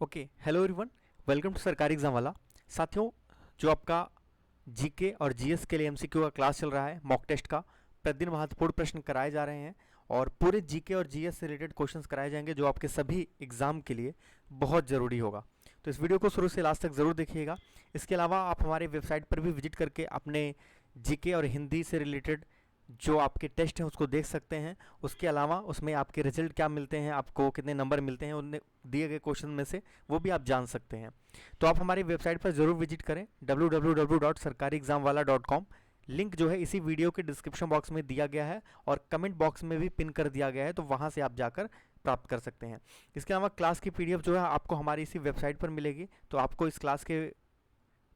Okay, hello everyone, welcome to सरकारी exam वाला। साथियों, जो आपका जीके और जीएस के लिए एमसीक्यू का क्लास चल रहा है, मॉक टेस्ट का, प्रतिदिन महत्वपूर्ण प्रश्न कराए जा रहे हैं और पूरे जीके और जीएस से रिलेटेड क्वेश्चंस कराए जाएंगे जो आपके सभी एग्जाम के लिए बहुत ज़रूरी होगा। तो इस वीडियो को शुरू से लास्ट तक ज़रूर देखिएगा। इसके अलावा आप हमारे वेबसाइट पर भी विजिट करके अपने जीके और हिंदी से रिलेटेड जो आपके टेस्ट हैं उसको देख सकते हैं। उसके अलावा उसमें आपके रिजल्ट क्या मिलते हैं, आपको कितने नंबर मिलते हैं उन दिए गए क्वेश्चन में से, वो भी आप जान सकते हैं। तो आप हमारी वेबसाइट पर ज़रूर विजिट करें www.sarkariexamwala.com। लिंक जो है इसी वीडियो के डिस्क्रिप्शन बॉक्स में दिया गया है और कमेंट बॉक्स में भी पिन कर दिया गया है, तो वहाँ से आप जाकर प्राप्त कर सकते हैं। इसके अलावा क्लास की पीडीएफ जो है आपको हमारी इसी वेबसाइट पर मिलेगी। तो आपको इस क्लास के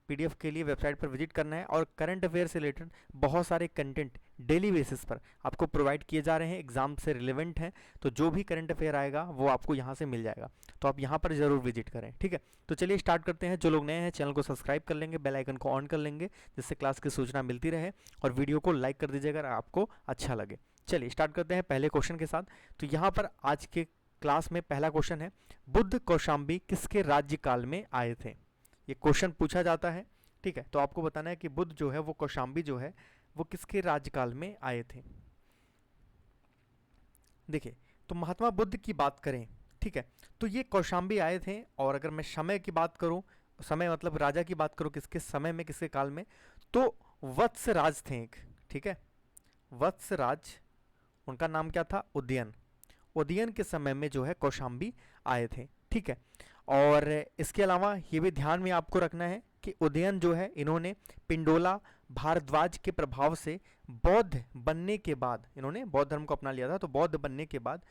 पीडीएफ के लिए वेबसाइट पर विजिट करना है और करंट अफेयर से रिलेटेड बहुत सारे कंटेंट डेली बेसिस पर आपको प्रोवाइड किए जा रहे हैं, एग्जाम से रिलेवेंट हैं। तो जो भी करंट अफेयर आएगा वो आपको यहाँ से मिल जाएगा, तो आप यहाँ पर ज़रूर विजिट करें। ठीक है, तो चलिए स्टार्ट करते हैं। जो लोग नए हैं चैनल को सब्सक्राइब कर लेंगे, बेल आइकन को ऑन कर लेंगे जिससे क्लास की सूचना मिलती रहे, और वीडियो को लाइक कर दीजिएगा अगर आपको अच्छा लगे। चलिए स्टार्ट करते हैं पहले क्वेश्चन के साथ। तो यहाँ पर आज के क्लास में पहला क्वेश्चन है, बुद्ध कौशाम्बी किसके राज्यकाल में आए थे? ये क्वेश्चन पूछा जाता है। ठीक है, तो आपको बताना है कि बुद्ध जो है वो कौशाम्बी जो है वो किसके राज्यकाल में आए थे। देखिए, तो महात्मा बुद्ध की बात करें, ठीक है, तो ये कौशाम्बी आए थे। और अगर मैं समय की बात करूं, समय मतलब राजा की बात करूं, किसके समय में, किसके काल में, तो वत्सराज थे एक। ठीक है, वत्सराज, उनका नाम क्या था? उदयन। उदयन के समय में जो है कौशाम्बी आए थे। ठीक है, और इसके अलावा ये भी ध्यान में आपको रखना है कि उदयन जो है इन्होंने पिंडोला भारद्वाज के प्रभाव से बौद्ध बनने के बाद, इन्होंने बौद्ध धर्म को अपना लिया था, तो बौद्ध बनने के बाद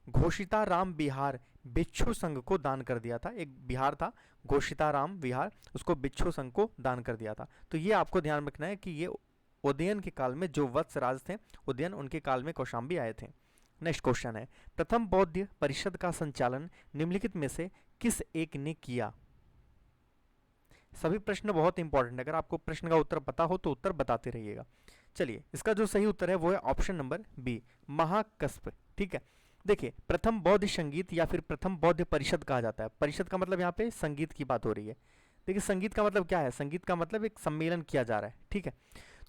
घोषिताराम विहार भिक्षु संघ को दान कर दिया था। एक बिहार था घोषिताराम विहार, उसको भिक्षु संघ को दान कर दिया था। तो ये आपको ध्यान रखना है कि ये उदयन के काल में जो वत्सराज थे उदयन, उनके काल में कौशाम्बी आए थे। नेक्स्ट क्वेश्चन है, प्रथम बौद्ध परिषद का संचालन निम्नलिखित में से किस एक ने किया? सभी प्रश्न बहुत इंपॉर्टेंट है, अगर आपको प्रश्न का उत्तर पता हो तो उत्तर बताते रहिएगा। चलिए, इसका जो सही उत्तर है वो है ऑप्शन नंबर बी, महाकस्प। ठीक है, देखिए, प्रथम बौद्ध संगीत या फिर प्रथम बौद्ध परिषद कहा जाता है। परिषद का मतलब यहाँ पे संगीत की बात हो रही है। देखिए, संगीत का मतलब क्या है? संगीत का मतलब एक सम्मेलन किया जा रहा है। ठीक है,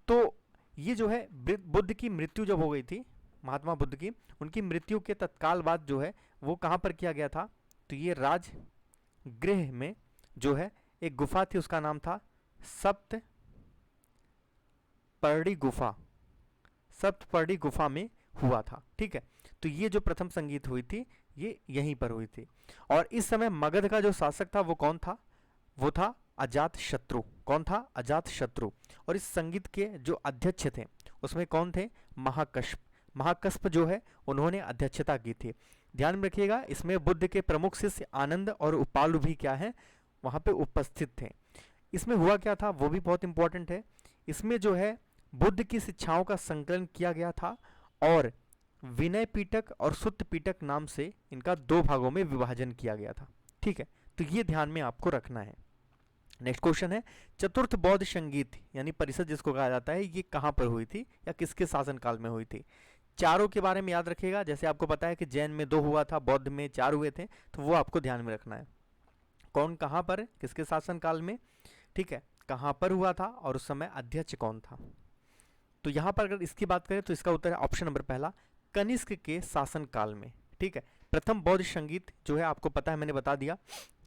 तो ये जो है बुद्ध की मृत्यु जब हो गई थी, महात्मा बुद्ध की, उनकी मृत्यु के तत्काल बाद जो है वो कहाँ पर किया गया था? तो ये राजगृह में जो है एक गुफा थी, उसका नाम था सप्तपर्णी गुफा। सप्तपर्णी गुफा में हुआ था। ठीक है, तो ये जो प्रथम संगीत हुई थी ये यहीं पर हुई थी। और इस समय मगध का जो शासक था वो कौन था? वो था अजात शत्रु। कौन था? अजात शत्रु। और इस संगीत के जो अध्यक्ष थे उसमें कौन थे? महाकश्यप। महाकश्यप जो है उन्होंने अध्यक्षता की थी। ध्यान में रखिएगा, इसमें बुद्ध के प्रमुख शिष्य आनंद और उपालु भी क्या है, वहाँ पे उपस्थित थे। इसमें हुआ क्या था वो भी बहुत इंपॉर्टेंट है। इसमें जो है बुद्ध की शिक्षाओं का संकलन किया गया था और विनय पीटक और सुत्त पीटक नाम से इनका दो भागों में विभाजन किया गया था। ठीक है, तो ये ध्यान में आपको रखना है। नेक्स्ट क्वेश्चन है, चतुर्थ बौद्ध संगीत यानी परिषद जिसको कहा जाता है, ये कहाँ पर हुई थी या किसके शासनकाल में हुई थी? चारों के बारे में याद रखिएगा। जैसे आपको पता है कि जैन में 2 हुआ था, बौद्ध में 4 हुए थे, तो वो आपको ध्यान में रखना है। कौन कहाँ पर, किसके शासनकाल में, ठीक है, कहाँ पर हुआ था और उस समय अध्यक्ष कौन था? तो यहाँ पर अगर इसकी बात करें तो इसका उत्तर है ऑप्शन नंबर पहला, कनिष्क के शासनकाल में। ठीक है, प्रथम बौद्ध संगीत जो है आपको पता है, मैंने बता दिया।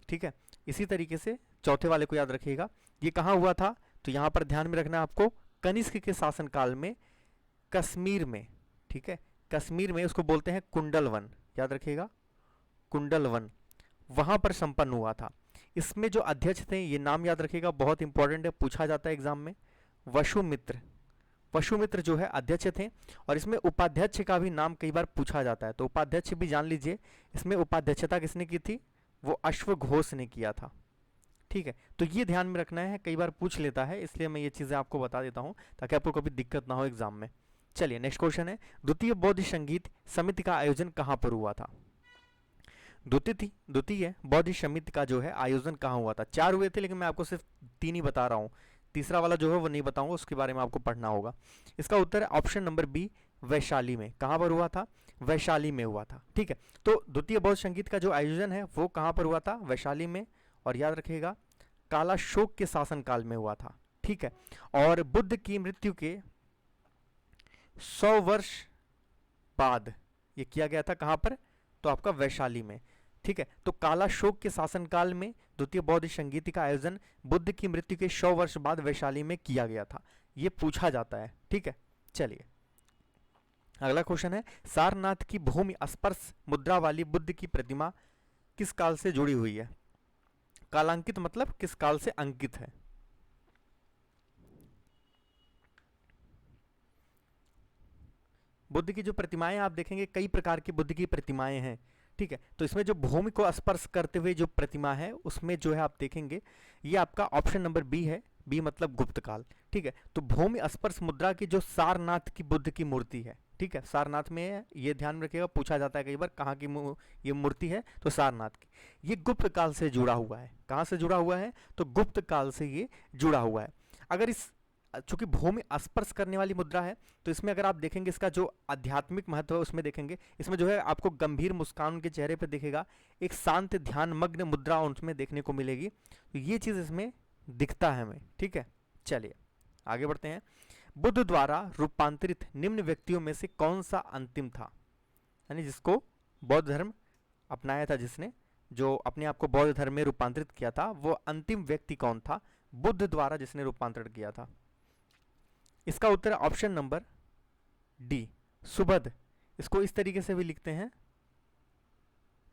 ठीक है, इसी तरीके से चौथे वाले को याद रखिएगा, ये कहाँ हुआ था? तो यहाँ पर ध्यान में रखना है आपको, कनिष्क के शासनकाल में कश्मीर में। ठीक है, कश्मीर में, उसको बोलते हैं कुंडलवन, याद रखिएगा, कुंडलवन, वहाँ पर संपन्न हुआ था। इसमें जो अध्यक्ष थे ये नाम याद रखिएगा, बहुत इंपॉर्टेंट है, पूछा जाता है एग्जाम में। वसुमित्र, वसुमित्र जो है अध्यक्ष थे। और इसमें उपाध्यक्ष का भी नाम कई बार पूछा जाता है, तो उपाध्यक्ष भी जान लीजिए। इसमें उपाध्यक्षता किसने की थी? वो अश्वघोष ने किया था। ठीक है, तो ये ध्यान में रखना है, कई बार पूछ लेता है, इसलिए मैं ये चीज़ें आपको बता देता हूँ ताकि आपको कभी दिक्कत ना हो एग्जाम में। चलिए नेक्स्ट क्वेश्चन है, द्वितीय बौद्ध संगीत समिति का आयोजन कहाँ पर हुआ था? द्वितीय बौद्ध समिति का जो है आयोजन कहाँ हुआ था? 4 हुए थे, लेकिन मैं आपको सिर्फ 3 ही बता रहा हूँ। तीसरा वाला जो है वो नहीं बताऊंगा, उसके बारे में आपको पढ़ना होगा। इसका उत्तर है ऑप्शन नंबर बी, वैशाली में। कहाँ पर हुआ था? वैशाली में हुआ था। ठीक है, तो द्वितीय बौद्ध संगीत का जो आयोजन है वो कहाँ पर हुआ था? वैशाली में। और याद रखिएगा कालाशोक के शासनकाल में हुआ था। ठीक है, और बुद्ध की मृत्यु के 100 वर्ष बाद ये किया गया था। कहाँ पर? तो आपका वैशाली में। ठीक है, तो कालाशोक के शासनकाल में द्वितीय बौद्ध संगीत का आयोजन बुद्ध की मृत्यु के 100 वर्ष बाद वैशाली में किया गया था। ये पूछा जाता है। ठीक है, चलिए अगला क्वेश्चन है, सारनाथ की भूमि स्पर्श मुद्रा वाली बुद्ध की प्रतिमा किस काल से जुड़ी हुई है? कालांकित मतलब किस काल से अंकित है? बुद्ध की जो प्रतिमाएं आप देखेंगे, कई प्रकार की बुद्ध की प्रतिमाएं हैं। ठीक है, तो इसमें जो भूमि को स्पर्श करते हुए जो प्रतिमा है उसमें जो है आप देखेंगे ये आपका ऑप्शन नंबर बी है। बी मतलब गुप्त काल। ठीक है, तो भूमि स्पर्श मुद्रा की जो सारनाथ की बुद्ध की मूर्ति है, ठीक है, सारनाथ में है, ये ध्यान में रखिएगा, पूछा जाता है कई बार कहाँ की ये मूर्ति है, तो सारनाथ की। ये गुप्त काल से जुड़ा हुआ है। कहाँ से जुड़ा हुआ है? तो गुप्त काल से ये जुड़ा हुआ है। अगर इस चूंकि भूमि स्पर्श करने वाली मुद्रा है तो इसमें अगर आप देखेंगे इसका जो आध्यात्मिक महत्व है उसमें देखेंगे, इसमें जो है आपको गंभीर मुस्कान उनके चेहरे पर दिखेगा, एक शांत ध्यान मग्न मुद्रा उसमें देखने को मिलेगी। तो ये चीज़ इसमें दिखता है हमें। ठीक है, चलिए आगे बढ़ते हैं। बुद्ध द्वारा रूपांतरित निम्न व्यक्तियों में से कौन सा अंतिम था? यानी जिसको बौद्ध धर्म अपनाया था, जिसने जो अपने आप को बौद्ध धर्म में रूपांतरित किया था, वो अंतिम व्यक्ति कौन था बुद्ध द्वारा जिसने रूपांतरण किया था? इसका उत्तर ऑप्शन नंबर डी, सुबध। इसको इस तरीके से भी लिखते हैं।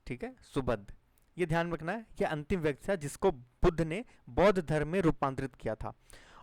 ठीक है, सुबध। ये ध्यान रखना है, ये अंतिम व्यक्ति था जिसको बुद्ध ने बौद्ध धर्म में रूपांतरित किया था।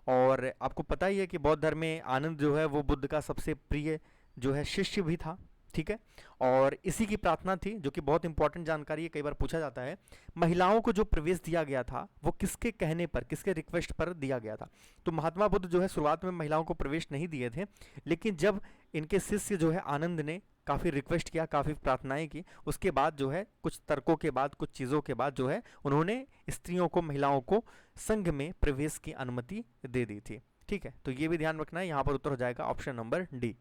और आपको पता ही है कि बौद्ध धर्म में आनंद जो है वो बुद्ध का सबसे प्रिय जो है शिष्य भी था। ठीक है, और इसी की प्रार्थना थी, जो कि बहुत इंपॉर्टेंट जानकारी है, कई बार पूछा जाता है, महिलाओं को जो प्रवेश दिया गया था वो किसके कहने पर, किसके रिक्वेस्ट पर दिया गया था? तो महात्मा बुद्ध जो है शुरुआत में महिलाओं को प्रवेश नहीं दिए थे, लेकिन जब इनके शिष्य जो है आनंद ने काफ़ी रिक्वेस्ट किया, काफ़ी प्रार्थनाएं की, उसके बाद जो है कुछ तर्कों के बाद, कुछ चीज़ों के बाद जो है उन्होंने स्त्रियों को, महिलाओं को संघ में प्रवेश की अनुमति दे दी थी। ठीक है, तो ये भी ध्यान रखना है, यहाँ पर उत्तर हो जाएगा ऑप्शन नंबर डी।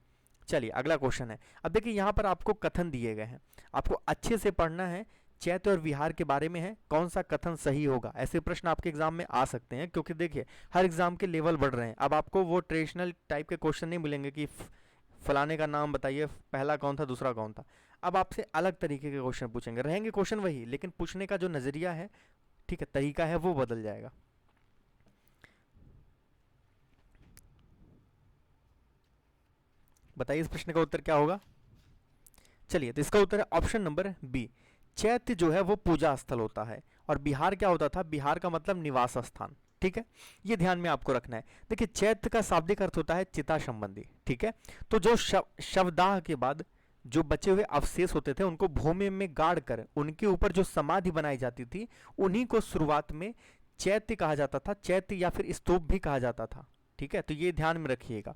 चलिए अगला क्वेश्चन है। अब देखिए यहाँ पर आपको कथन दिए गए हैं, आपको अच्छे से पढ़ना है। चैत्य और विहार के बारे में है, कौन सा कथन सही होगा? ऐसे प्रश्न आपके एग्जाम में आ सकते हैं, क्योंकि देखिए हर एग्जाम के लेवल बढ़ रहे हैं। अब आपको वो ट्रेडिशनल टाइप के क्वेश्चन नहीं मिलेंगे कि फलाने का नाम बताइए, पहला कौन था, दूसरा कौन था। अब आपसे अलग तरीके के क्वेश्चन पूछेंगे, रहेंगे क्वेश्चन वही, लेकिन पूछने का जो नजरिया है, ठीक है, तरीका है, वो बदल जाएगा। बताइए इस प्रश्न का उत्तर क्या होगा? चलिए, तो इसका उत्तर है ऑप्शन नंबर बी। चैत्य जो है वो पूजा स्थल होता है, और बिहार क्या होता था? बिहार का मतलब निवास स्थान। ठीक है, ये ध्यान में आपको रखना है। देखिए चैत्य का शाब्दिक अर्थ होता है चिता संबंधी। ठीक है, तो जो शवदाह के बाद जो बचे हुए अवशेष होते थे उनको भूमि में गाड़ कर उनके ऊपर जो समाधि बनाई जाती थी, उन्हीं को शुरुआत में चैत्य कहा जाता था, चैत्य या फिर स्तूप भी कहा जाता था। ठीक है, तो ये ध्यान में रखिएगा।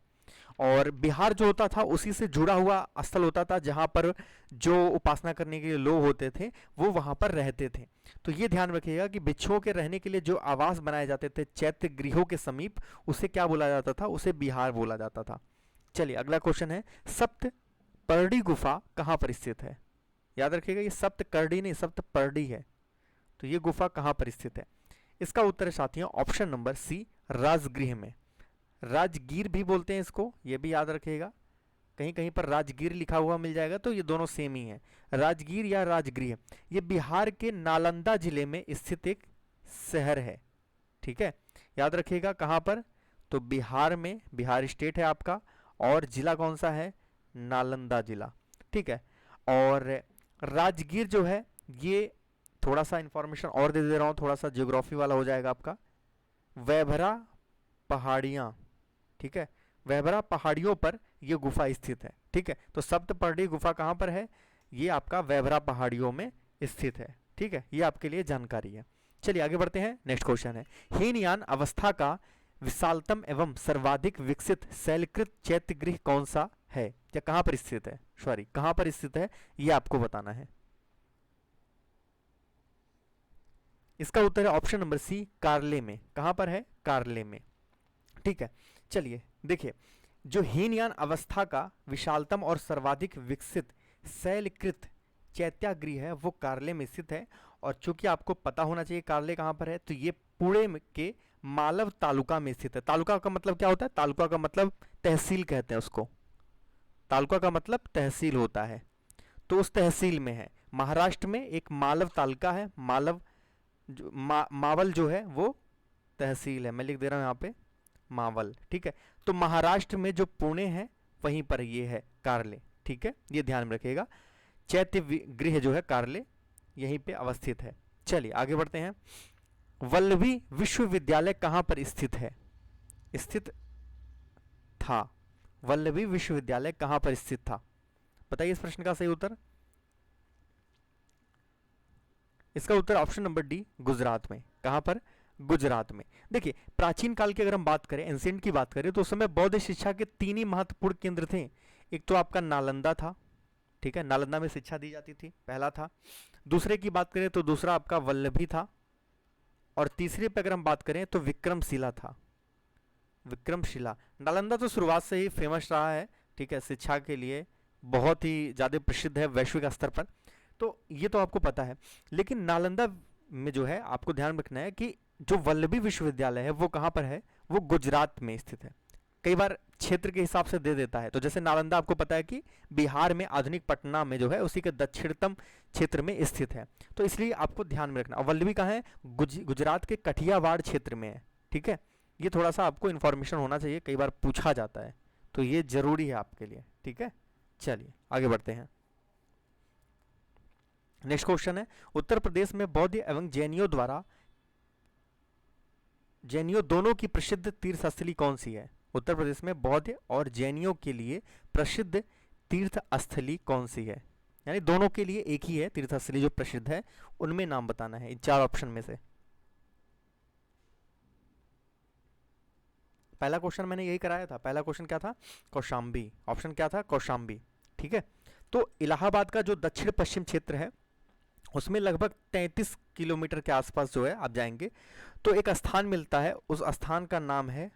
और बिहार जो होता था उसी से जुड़ा हुआ स्थल होता था, जहां पर जो उपासना करने के लिए लोग होते थे वो वहां पर रहते थे। तो ये ध्यान रखिएगा कि भिक्षुओं के रहने के लिए जो आवास बनाए जाते थे चैत्य गृहों के समीप, उसे क्या बोला जाता था? उसे बिहार बोला जाता था। चलिए अगला क्वेश्चन है, सप्तपर्णी गुफा कहाँ पर स्थित है? याद रखिएगा ये सप्तपर्णी नहीं, सप्तपर्णी है। तो ये गुफा कहाँ पर स्थित है? इसका उत्तर है साथियों ऑप्शन नंबर सी, राजगृह में। राजगीर भी बोलते हैं इसको, ये भी याद रखिएगा, कहीं कहीं पर राजगीर लिखा हुआ मिल जाएगा, तो ये दोनों सेम ही है, राजगीर या राजगृह। ये बिहार के नालंदा जिले में स्थित एक शहर है। ठीक है, याद रखिएगा कहाँ पर? तो बिहार में, बिहार स्टेट है आपका, और जिला कौन सा है? नालंदा जिला। ठीक है, और राजगीर जो है ये, थोड़ा सा इंफॉर्मेशन और दे रहा हूँ, थोड़ा सा ज्योग्राफी वाला हो जाएगा आपका। वैभरा पहाड़ियाँ, ठीक है, वैभरा पहाड़ियों पर यह गुफा स्थित है। ठीक है, तो सप्तपर्णी गुफा कहाँ पर है? ये आपका वैभरा पहाड़ियों में स्थित है। ठीक है, ये आपके लिए जानकारी है। चलिए आगे बढ़ते हैं, नेक्स्ट क्वेश्चन है, हीनयान अवस्था का विशालतम एवं सर्वाधिक विकसित शैलकृत चैत्यगृह कौन सा है, या कहाँ पर स्थित है? सॉरी, कहाँ पर स्थित है ये आपको बताना है। इसका उत्तर है ऑप्शन नंबर सी, कार्ले में। कहाँ पर है? कार्ले में। ठीक है, चलिए देखिए जो हीनयान अवस्था का विशालतम और सर्वाधिक विकसित शैलकृत चैत्यागृह है वो कार्ले में स्थित है। और चूंकि आपको पता होना चाहिए कार्ले कहाँ पर है, तो ये पुणे के मालव तालुका में स्थित है। तालुका का मतलब क्या होता है? तालुका का मतलब तहसील कहते हैं उसको। तालुका का मतलब तहसील होता है, तो उस तहसील में है। महाराष्ट्र में एक मालव तालुका है, मालव जो मावल जो है वो तहसील है। मैं लिख दे रहा हूँ यहाँ पे मावल, ठीक है। तो महाराष्ट्र में जो पुणे है वहीं पर ये है कार्ले, ठीक है, ये ध्यान में रखिएगा। चैत्य गृह जो है कार्ले यहीं पे अवस्थित है। चलिए आगे बढ़ते हैं। वल्लभी विश्वविद्यालय कहाँ पर स्थित है? स्थित था। वल्लभी विश्वविद्यालय कहाँ पर स्थित था? बताइए इस प्रश्न का सही उत्तर। इसका उत्तर ऑप्शन नंबर डी, गुजरात में। कहां पर? गुजरात में। देखिए प्राचीन काल की अगर हम बात करें, एंशिएंट की बात करें, तो उस समय बौद्ध शिक्षा के तीन ही महत्वपूर्ण केंद्र थे। एक तो आपका नालंदा था, ठीक है, नालंदा में शिक्षा दी जाती थी, पहला था। दूसरे की बात करें तो दूसरा आपका वल्लभी था। और तीसरे पे अगर हम बात करें तो विक्रमशिला था। विक्रमशिला। नालंदा तो शुरुआत से ही फेमस रहा है, ठीक है, शिक्षा के लिए बहुत ही ज़्यादा प्रसिद्ध है वैश्विक स्तर पर, तो ये तो आपको पता है। लेकिन नालंदा में जो है आपको ध्यान रखना है कि जो वल्लभी विश्वविद्यालय है वो कहाँ पर है? वो गुजरात में स्थित है। कई बार क्षेत्र के हिसाब से दे देता है, तो जैसे नालंदा आपको पता है कि बिहार में आधुनिक पटना में जो है उसी के दक्षिणतम क्षेत्र में स्थित है, तो इसलिए आपको ध्यान में रखना। और वल्लभी कहाँ है? गुजरात के कठियावाड़ क्षेत्र में है, ठीक है। ये थोड़ा सा आपको इन्फॉर्मेशन होना चाहिए, कई बार पूछा जाता है, तो ये जरूरी है आपके लिए, ठीक है। चलिए आगे बढ़ते हैं। नेक्स्ट क्वेश्चन है, उत्तर प्रदेश में बौद्ध एवं जैनियों दोनों की प्रसिद्ध तीर्थस्थली कौन सी है? उत्तर प्रदेश में बौद्ध और जैनियों के लिए प्रसिद्ध तीर्थस्थली कौन सी है? यानी दोनों के लिए एक ही है तीर्थस्थली जो प्रसिद्ध है, उनमें नाम बताना है इन चार ऑप्शन में से। पहला क्वेश्चन मैंने यही कराया था। पहला क्वेश्चन क्या था? कौशाम्बी। ऑप्शन क्या था? कौशाम्बी, ठीक है। तो इलाहाबाद का जो दक्षिण पश्चिम क्षेत्र है उसमें लगभग 33 किलोमीटर के आसपास जो है आप जाएंगे तो एक स्थान मिलता है, उस स्थान का नाम है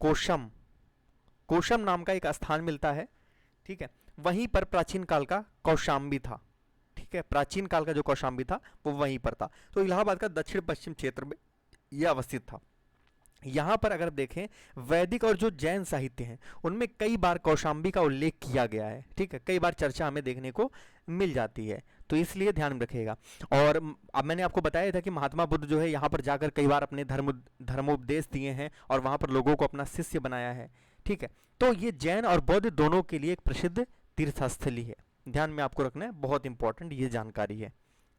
कोशम। कोशम नाम का एक स्थान मिलता है, ठीक है। वहीं पर प्राचीन काल का कौशाम्बी था, ठीक है। प्राचीन काल का जो कौशाम्बी था वो वहीं पर था, तो इलाहाबाद का दक्षिण पश्चिम क्षेत्र में यह अवस्थित था। यहाँ पर अगर देखें वैदिक और जो जैन साहित्य हैं उनमें कई बार कौशाम्बी का उल्लेख किया गया है, ठीक है, कई बार चर्चा हमें देखने को मिल जाती है, तो इसलिए ध्यान में रखिएगा। और अब मैंने आपको बताया था कि महात्मा बुद्ध जो है यहाँ पर जाकर कई बार अपने धर्मोपदेश दिए हैं और वहाँ पर लोगों को अपना शिष्य बनाया है, ठीक है। तो ये जैन और बौद्ध दोनों के लिए एक प्रसिद्ध तीर्थस्थली है, ध्यान में आपको रखना है, बहुत इंपॉर्टेंट ये जानकारी है।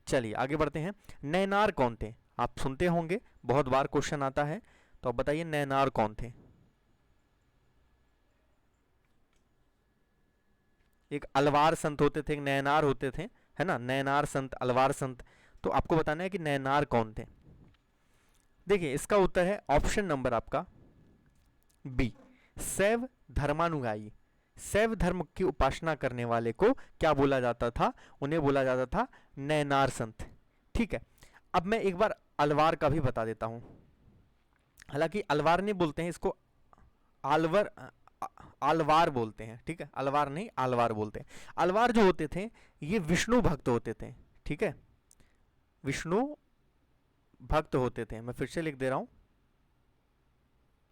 चलिए आगे बढ़ते हैं। नैनार कौन थे? आप सुनते होंगे, बहुत बार क्वेश्चन आता है, तो अब बताइए नैनार कौन थे? एक अलवार संत होते थे, एक नैनार होते थे, है ना, नैनार संत, अलवार संत। तो आपको बताना है कि नैनार कौन थे। देखिए इसका उत्तर है ऑप्शन नंबर आपका बी, शैव धर्मानुयायी। शैव धर्म की उपासना करने वाले को क्या बोला जाता था? उन्हें बोला जाता था नैनार संत, ठीक है। अब मैं एक बार अलवार का भी बता देता हूं। हालांकि अलवार नहीं बोलते हैं इसको, आलवार बोलते हैं, ठीक है, अलवार नहीं आलवार बोलते हैं। अलवार जो होते थे ये विष्णु भक्त होते थे, ठीक है, विष्णु भक्त होते थे। मैं फिर से लिख दे रहा हूं,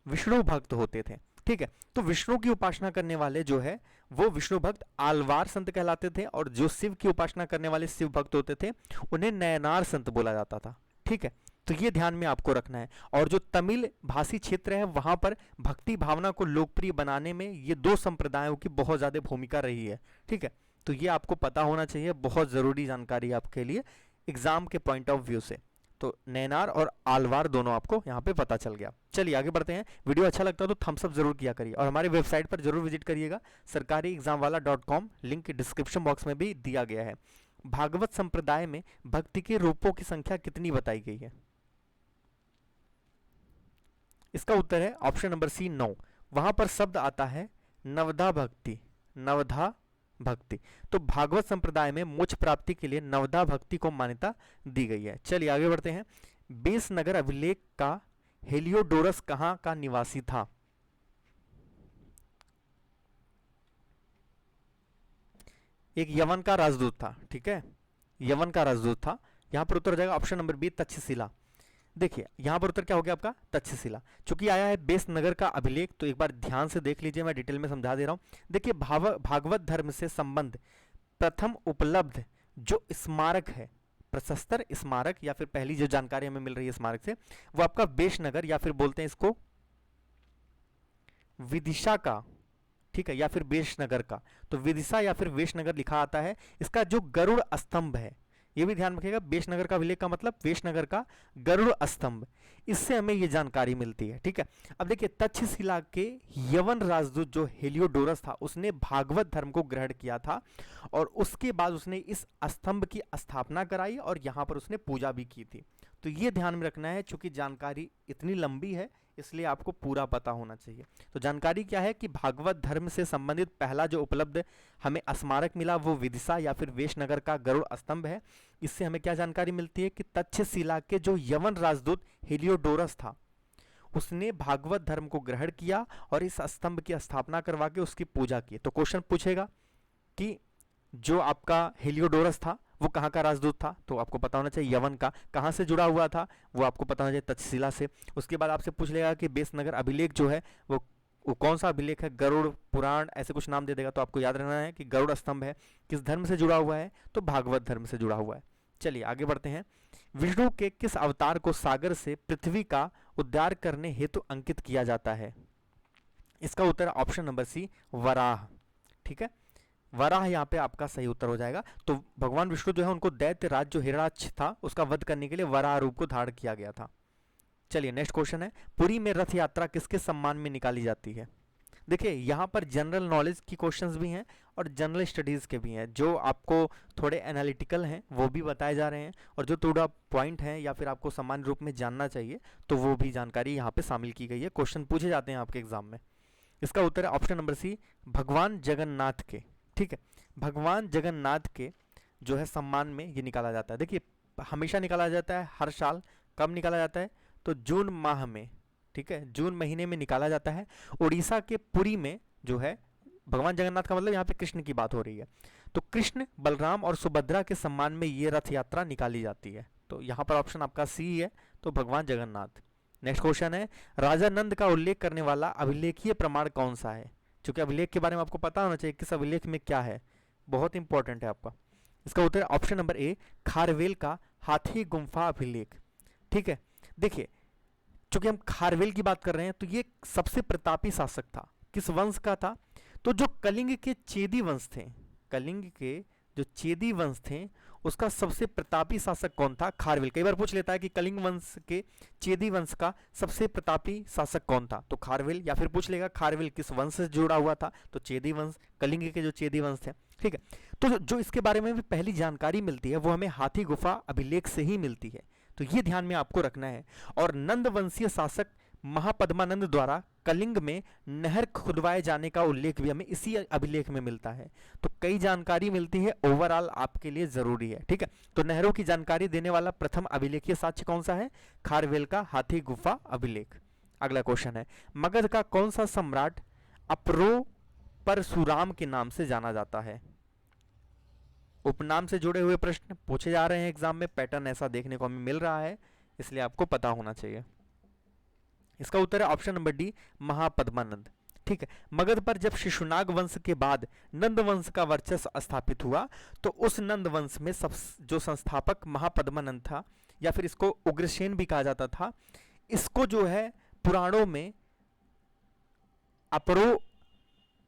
विष्णु भक्त होते थे, ठीक है। तो विष्णु की उपासना करने वाले जो है वो विष्णु भक्त आलवार संत कहलाते थे, और जो शिव की उपासना करने वाले शिव भक्त होते थे उन्हें नयनार संत बोला जाता था, ठीक है। तो ये ध्यान में आपको रखना है। और जो तमिल भाषी क्षेत्र है वहां पर भक्ति भावना को लोकप्रिय बनाने में ये दो संप्रदायों की बहुत ज्यादा भूमिका रही है, ठीक है। तो ये आपको पता होना चाहिए, बहुत जरूरी जानकारी आपके लिए एग्जाम के पॉइंट ऑफ व्यू से। तो नैनार और आलवार दोनों आपको यहाँ पे पता चल गया। चलिए आगे बढ़ते हैं। वीडियो अच्छा लगता है तो थम्स अप जरूर किया करिए, और हमारी वेबसाइट पर जरूर विजिट करिएगा, sarkariexamwala.com, लिंक डिस्क्रिप्शन बॉक्स में भी दिया गया है। भागवत संप्रदाय में भक्ति के रूपों की संख्या कितनी बताई गई है? इसका उत्तर है ऑप्शन नंबर सी, 9। वहां पर शब्द आता है नवधा भक्ति, नवधा भक्ति। तो भागवत संप्रदाय में मोक्ष प्राप्ति के लिए नवधा भक्ति को मान्यता दी गई है। चलिए आगे बढ़ते हैं। बेस नगर अभिलेख का हेलियोडोरस कहाँ का निवासी था? एक यवन का राजदूत था, ठीक है, यवन का राजदूत था। यहाँ पर उत्तर हो जाएगा ऑप्शन नंबर बी, तक्षशिला। देखिए यहाँ पर उत्तर क्या हो गया आपका, तक्षशिला। चूंकि आया है बेस नगर का अभिलेख, तो एक बार ध्यान से देख लीजिए, मैं डिटेल में समझा दे रहा हूँ। देखिए भागवत धर्म से संबंध प्रथम उपलब्ध जो स्मारक है, प्रशस्तर स्मारक या फिर पहली जो जानकारी हमें मिल रही है स्मारक से, वो आपका बेशनगर या फिर बोलते हैं इसको विदिशा का, ठीक है, या फिर वेशनगर का। तो विदिशा या फिर वेशनगर लिखा आता है। इसका जो गरुड़ स्तंभ है, ये भी ध्यान रखिएगा, वेशनगर का अभिलेख का मतलब वेशनगर का गरुड़ स्तंभ, इससे हमें ये जानकारी मिलती है, ठीक है। अब देखिए तक्षशिला के यवन राजदूत जो हेलियोडोरस था, उसने भागवत धर्म को ग्रहण किया था और उसके बाद उसने इस स्तंभ की स्थापना कराई और यहाँ पर उसने पूजा भी की थी। तो ये ध्यान में रखना है, चूंकि जानकारी इतनी लंबी है इसलिए आपको पूरा पता होना चाहिए। तो जानकारी क्या है कि भागवत धर्म से संबंधित पहला जो उपलब्ध हमें स्मारक मिला वो विदिशा या फिर वेशनगर का गरुड़ स्तंभ है। इससे हमें क्या जानकारी मिलती है कि तक्षशिला के जो यवन राजदूत हेलियोडोरस था, उसने भागवत धर्म को ग्रहण किया और इस स्तंभ की स्थापना करवा के उसकी पूजा की। तो क्वेश्चन पूछेगा कि जो आपका हेलियोडोरस था वो कहाँ का राजदूत था, तो आपको पता होना चाहिए यवन का। कहाँ से जुड़ा हुआ था, वो आपको पता होना चाहिए तक्षशिला से। उसके बाद आपसे पूछ लेगा कि बेसनगर अभिलेख जो है वो कौन सा अभिलेख है, गरुड़ पुराण ऐसे कुछ नाम दे देगा, तो आपको याद रहना है कि गरुड़ स्तंभ है, किस धर्म से जुड़ा हुआ है, तो भागवत धर्म से जुड़ा हुआ है। चलिए आगे बढ़ते हैं। विष्णु के किस अवतार को सागर से पृथ्वी का उद्धार करने हेतु अंकित किया जाता है? इसका उत्तर ऑप्शन नंबर सी, वराह, ठीक है, वराह यहाँ पे आपका सही उत्तर हो जाएगा। तो भगवान विष्णु जो है उनको दैत्य राज जो हिरण्याक्ष था उसका वध करने के लिए वराह रूप को धारण किया गया था। चलिए नेक्स्ट क्वेश्चन है, पुरी में रथ यात्रा किसके सम्मान में निकाली जाती है? देखिए यहाँ पर जनरल नॉलेज की क्वेश्चंस भी हैं और जनरल स्टडीज के भी हैं, जो आपको थोड़े एनालिटिकल हैं वो भी बताए जा रहे हैं, और जो थोड़ा पॉइंट है या फिर आपको सामान्य रूप में जानना चाहिए तो वो भी जानकारी यहाँ पे शामिल की गई है। क्वेश्चन पूछे जाते हैं आपके एग्जाम में। इसका उत्तर है ऑप्शन नंबर सी, भगवान जगन्नाथ के, ठीक है, भगवान जगन्नाथ के जो है सम्मान में ये निकाला जाता है। देखिए हमेशा निकाला जाता है, हर साल। कब निकाला जाता है? तो जून माह में, ठीक है, जून महीने में निकाला जाता है। उड़ीसा के पुरी में जो है भगवान जगन्नाथ का मतलब यहाँ पे कृष्ण की बात हो रही है, तो कृष्ण, बलराम और सुभद्रा के सम्मान में ये रथ यात्रा निकाली जाती है। तो यहाँ पर ऑप्शन आपका सी है, तो भगवान जगन्नाथ। नेक्स्ट क्वेश्चन है, राजा नंद का उल्लेख करने वाला अभिलेखीय प्रमाण कौन सा है? क्योंकि अभिलेख के बारे में आपको पता होना चाहिए किस अभिलेख में क्या है, बहुत इंपॉर्टेंट है आपका। इसका उत्तर ऑप्शन नंबर ए, खारवेल का हाथी गुम्फा अभिलेख, ठीक है। देखिए चूंकि हम खारवेल की बात कर रहे हैं तो ये सबसे प्रतापी शासक था। किस वंश का था? तो जो कलिंग के चेदी वंश थे, कलिंग के जो चेदी वंश थे उसका सबसे प्रतापी शासक कौन था? खारवेल। कई बार पूछ लेता है कि कलिंग वंश के चेदी वंश का सबसे प्रतापी शासक कौन था, तो खारवेल। या फिर पूछ लेगा खारवेल किस वंश से जुड़ा हुआ था, तो चेदी वंश, कलिंग के जो चेदी वंश थे, ठीक है। तो जो इसके बारे में भी पहली जानकारी मिलती है वो हमें हाथी गुफा अभिलेख से ही मिलती है, तो ये ध्यान में आपको रखना है। और नंद वंशीय शासक महापद्मानंद द्वारा कलिंग में नहर खुदवाए जाने का उल्लेख भी हमें इसी अभिलेख में मिलता है। तो कई जानकारी मिलती है, ओवरऑल आपके लिए जरूरी है, ठीक है। तो नहरों की जानकारी देने वाला प्रथम अभिलेखीय साक्ष्य कौन सा है? खारवेल का हाथी गुफा अभिलेख। अगला क्वेश्चन है, मगध का कौन सा सम्राट अपरो परशुराम के नाम से जाना जाता है? उपनाम से जुड़े हुए प्रश्न पूछे जा रहे हैं एग्जाम में, पैटर्न ऐसा देखने को हमें मिल रहा है, इसलिए आपको पता होना चाहिए। इसका उत्तर है ऑप्शन नंबर डी, महापद्मानंद, ठीक है। मगध पर जब शिशुनाग वंश के बाद नंद वंश का वर्चस्व स्थापित हुआ तो उस नंद वंश में सब जो संस्थापक महापद्मानंद था, या फिर इसको उग्रसेन भी कहा जाता था, इसको जो है पुराणों में अपरो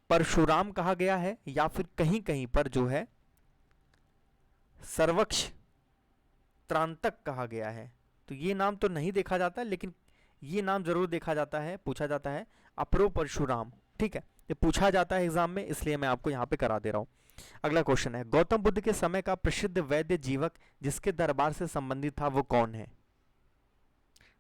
परशुराम कहा गया है, या फिर कहीं कहीं पर जो है सर्वक्ष त्रांतक कहा गया है। तो ये नाम तो नहीं देखा जाता, लेकिन ये नाम जरूर देखा जाता है, पूछा जाता है, अपरो परशुराम, ठीक है। ये पूछा जाता है एग्जाम में, इसलिए मैं आपको यहाँ पे करा दे रहा हूँ। अगला क्वेश्चन है, गौतम बुद्ध के समय का प्रसिद्ध वैद्य जीवक जिसके दरबार से संबंधित था वो कौन है?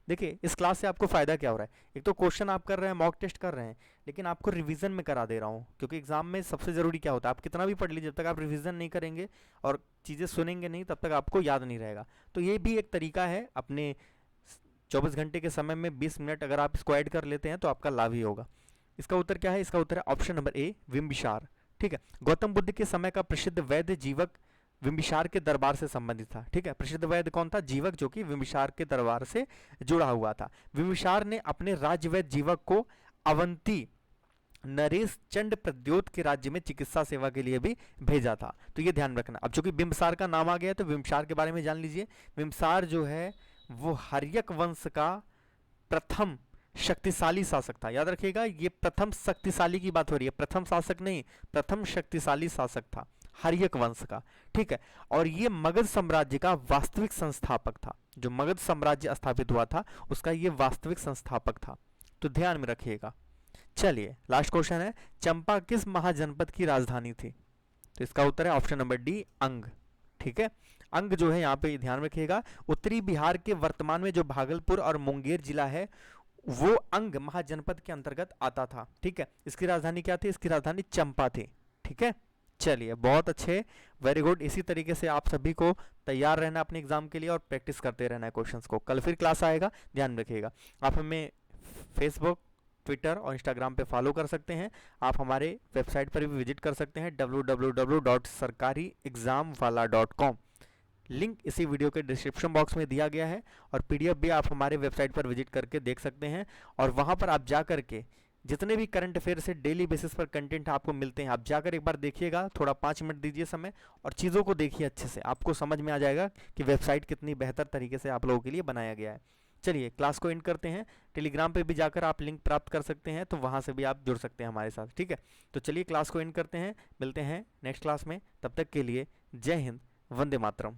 देखिए इस क्लास से आपको फायदा क्या हो रहा है, एक तो क्वेश्चन आप कर रहे हैं, मॉक टेस्ट कर रहे हैं, लेकिन आपको रिवीजन में करा दे रहा हूँ, क्योंकि एग्जाम में सबसे जरूरी क्या होता है, आप कितना भी पढ़ लीजिए, जब तक आप रिवीजन नहीं करेंगे और चीज़ें सुनेंगे नहीं तब तक आपको याद नहीं रहेगा। तो ये भी एक तरीका है, अपने 24 घंटे के समय में 20 मिनट अगर आप इसको ऐड कर लेते हैं तो आपका लाभ ही होगा। इसका उत्तर क्या है? इसका उत्तर है ऑप्शन नंबर ए, बिंबिसार, ठीक है। गौतम बुद्ध के समय का प्रसिद्ध वैद्य जीवक बिंबिसार के दरबार से संबंधित था, ठीक है। प्रसिद्ध वैद्य कौन था? जीवक, जो कि बिंबिसार के दरबार से जुड़ा हुआ था। बिंबिसार ने अपने राज्य वैद्य जीवक को अवंती नरेश चंड प्रद्योत के राज्य में चिकित्सा सेवा के लिए भी भेजा था। तो ये ध्यान रखना। अब चूंकि बिंबिसार का नाम आ गया तो बिंबिसार के बारे में जान लीजिए। बिंबिसार जो है वो हर्यक वंश का प्रथम शक्तिशाली शासक था। याद रखिएगा, ये प्रथम शक्तिशाली की बात हो रही है, प्रथम शासक नहीं, प्रथम शक्तिशाली शासक था हर्यक वंश का, ठीक है। और ये मगध साम्राज्य का वास्तविक संस्थापक था। जो मगध साम्राज्य स्थापित हुआ था उसका ये वास्तविक संस्थापक था, तो ध्यान में रखिएगा। चलिए लास्ट क्वेश्चन है, चंपा किस महाजनपद की राजधानी थी? तो इसका उत्तर है ऑप्शन नंबर डी, अंग, ठीक है। अंग जो है यहाँ पे ध्यान रखिएगा, उत्तरी बिहार के वर्तमान में जो भागलपुर और मुंगेर जिला है वो अंग महाजनपद के अंतर्गत आता था, ठीक है। इसकी राजधानी क्या थी? इसकी राजधानी चंपा थी, ठीक है। चलिए बहुत अच्छे, वेरी गुड। इसी तरीके से आप सभी को तैयार रहना अपने एग्जाम के लिए और प्रैक्टिस करते रहना है क्वेश्चंस को। कल फिर क्लास आएगा, ध्यान रखिएगा। आप हमें फेसबुक, ट्विटर और इंस्टाग्राम पे फॉलो कर सकते हैं। आप हमारे वेबसाइट पर भी विजिट कर सकते हैं www.sarkariexamwala.com। लिंक इसी वीडियो के डिस्क्रिप्शन बॉक्स में दिया गया है और पीडीएफ भी आप हमारे वेबसाइट पर विजिट करके देख सकते हैं। और वहां पर आप जा करके जितने भी करंट अफेयर से डेली बेसिस पर कंटेंट आपको मिलते हैं, आप जाकर एक बार देखिएगा, थोड़ा 5 मिनट दीजिए समय और चीज़ों को देखिए अच्छे से, आपको समझ में आ जाएगा कि वेबसाइट कितनी बेहतर तरीके से आप लोगों के लिए बनाया गया है। चलिए क्लास को एंड करते हैं। टेलीग्राम पे भी जाकर आप लिंक प्राप्त कर सकते हैं, तो वहाँ से भी आप जुड़ सकते हैं हमारे साथ, ठीक है। तो चलिए क्लास को एंड करते हैं, मिलते हैं नेक्स्ट क्लास में। तब तक के लिए जय हिंद, वंदे मातरम।